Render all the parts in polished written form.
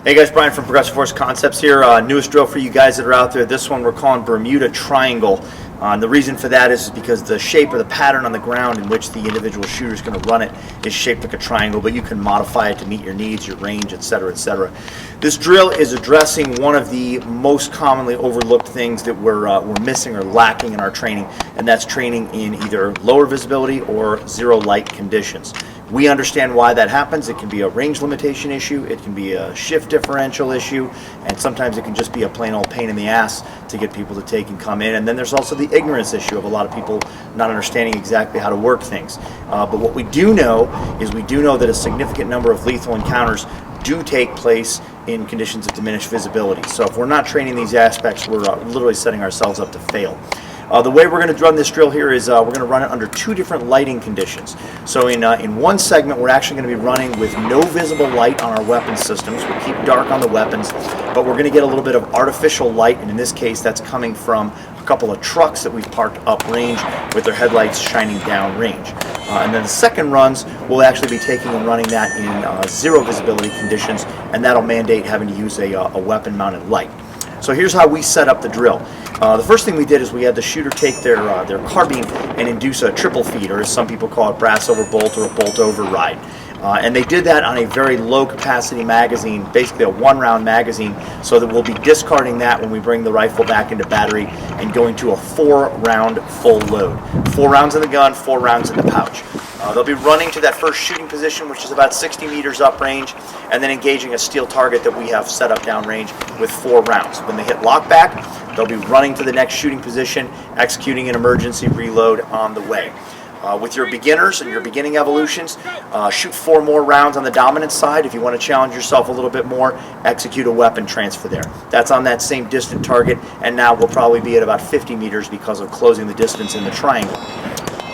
Hey guys, Brian from Progressive Force Concepts here. Newest drill for you guys that are out there. This one we're calling Bermuda Triangle. The reason for that is because the shape or the pattern on the ground in which the individual shooter is going to run it is shaped like a triangle, but you can modify it to meet your needs, your range, etc., etc. This drill is addressing one of the most commonly overlooked things that we're missing or lacking in our training, and that's training in either lower visibility or zero light conditions. We understand why that happens. It can be a range limitation issue, it can be a shift differential issue, and sometimes it can just be a plain old pain in the ass to get people to take and come in. And then there's also the ignorance issue of a lot of people not understanding exactly how to work things. But what we do know is we do know that a significant number of lethal encounters do take place in conditions of diminished visibility. So if we're not training these aspects, we're literally setting ourselves up to fail. The way we're going to run this drill here is we're going to run it under two different lighting conditions. So in one segment, we're actually going to be running with no visible light on our weapon systems. We'll keep dark on the weapons, but we're going to get a little bit of artificial light, and in this case, that's coming from a couple of trucks that we've parked uprange with their headlights shining downrange. And then the second runs, we'll actually be taking and running that in zero visibility conditions, and that'll mandate having to use a weapon-mounted light. So here's how we set up the drill. The first thing we did is we had the shooter take their carbine and induce a triple feed, or as some people call it, brass over bolt or a bolt override. And they did that on a very low capacity magazine, basically a 1-round magazine, so that we'll be discarding that when we bring the rifle back into battery and going to a 4-round full load. 4 rounds in the gun, 4 rounds in the pouch. They'll be running to that first shooting position, which is about 60 meters uprange, and then engaging a steel target that we have set up downrange with 4 rounds. When they hit lockback, they'll be running to the next shooting position, executing an emergency reload on the way. With your beginners and your beginning evolutions, shoot 4 more rounds on the dominant side. If you want to challenge yourself a little bit more, execute a weapon transfer there. That's on that same distant target, and now we'll probably be at about 50 meters because of closing the distance in the triangle.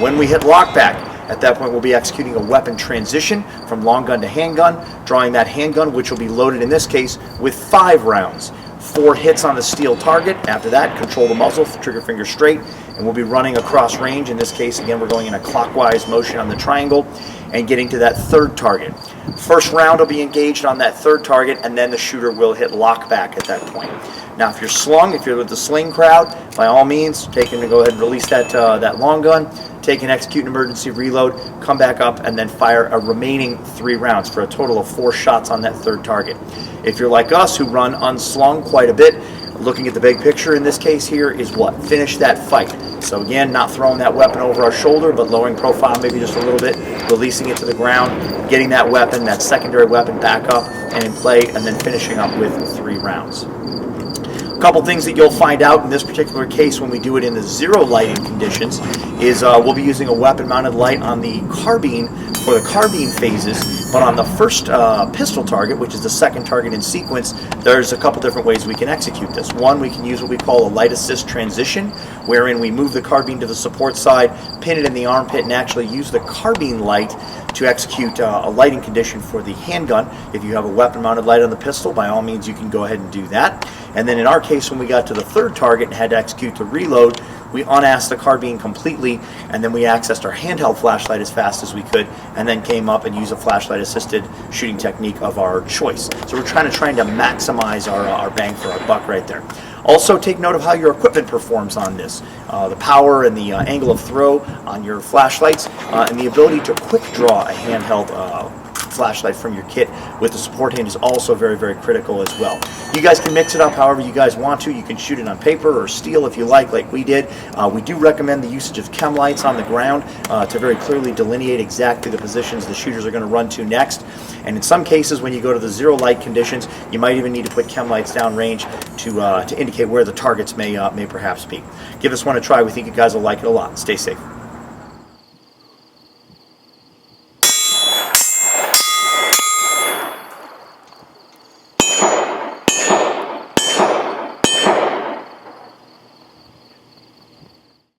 When we hit lockback, at that point we'll be executing a weapon transition from long gun to handgun, drawing that handgun, which will be loaded in this case with 5 rounds. 4 hits on the steel target. After that, control the muzzle, trigger finger straight, and we'll be running across range. In this case, again, we're going in a clockwise motion on the triangle and getting to that 3rd target. First round will be engaged on that 3rd target, and then the shooter will hit lockback at that point. Now, if you're slung, if you're with the sling crowd, by all means, take him to go ahead and release that long gun, take and execute an emergency reload, come back up, and then fire a remaining 3 rounds for a total of 4 shots on that 3rd target. If you're like us, who run unslung quite a bit, looking at the big picture in this case here is what? Finish that fight. So again, not throwing that weapon over our shoulder, but lowering profile maybe just a little bit, releasing it to the ground, getting that weapon, that secondary weapon back up and in play, and then finishing up with 3 rounds. A couple things that you'll find out in this particular case when we do it in the zero lighting conditions is we'll be using a weapon-mounted light on the carbine for the carbine phases, but on the first pistol target, which is the 2nd target in sequence, there's a couple different ways we can execute this. One, we can use what we call a light assist transition, wherein we move the carbine to the support side, pin it in the armpit, and actually use the carbine light to execute a lighting condition for the handgun. If you have a weapon-mounted light on the pistol, by all means you can go ahead and do that. And then in our case, when we got to the 3rd target and had to execute the reload, we unasked the carbine completely, and then we accessed our handheld flashlight as fast as we could, and then came up and used a flashlight-assisted shooting technique of our choice. So we're trying to maximize our bang for our buck right there. Also, take note of how your equipment performs on this. The power and the angle of throw on your flashlights, and the ability to quick draw a handheld flashlight from your kit with the support hand is also very, very critical as well. You guys can mix it up however you guys want to. You can shoot it on paper or steel if you like we did. We do recommend the usage of chem lights on the ground to very clearly delineate exactly the positions the shooters are going to run to next. And in some cases, when you go to the zero light conditions, you might even need to put chem lights downrange to indicate where the targets may perhaps be. Give this one a try. We think you guys will like it a lot. Stay safe.